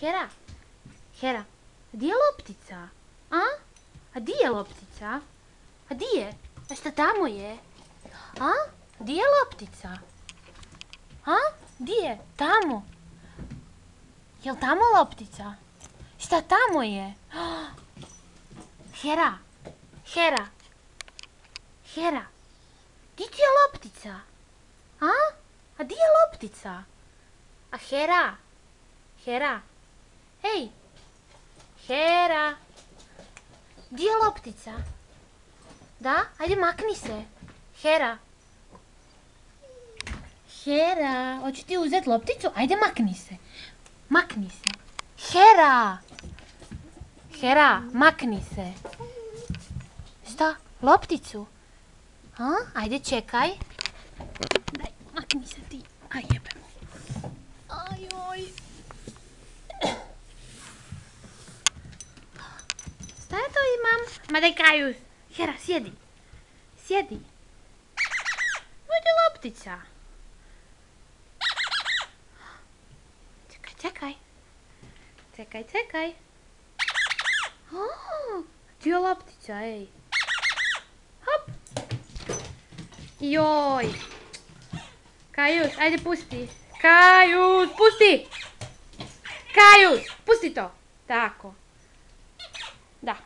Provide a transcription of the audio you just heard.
Hera, Hera, di je loptica? A di je loptica? A di je? A šta tamo je? Di je loptica? Di je? Tamo. Jel tamo loptica? Šta tamo je? Hera, Hera, Hera, di ti je loptica? A di je loptica? A Hera, Hera, hej, Hera, di je loptica? Da? Ajde makni se. Hera. Hera, hoću ti uzeti lopticu? Ajde makni se. Makni se. Hera! Hera, makni se. Šta? Lopticu? Ajde čekaj. Daj, makni se ti. Aj jebemo. Ajoj. Šta ja to imam? Ma daj Kajus. Hera, sjedi. Sjedi. Vodi loptica. Čekaj. Čekaj. Ti je loptica, ej. Hop. Joj. Kajus, ajde pusti. Kajus, pusti. Kajus, pusti to. Tako. Da.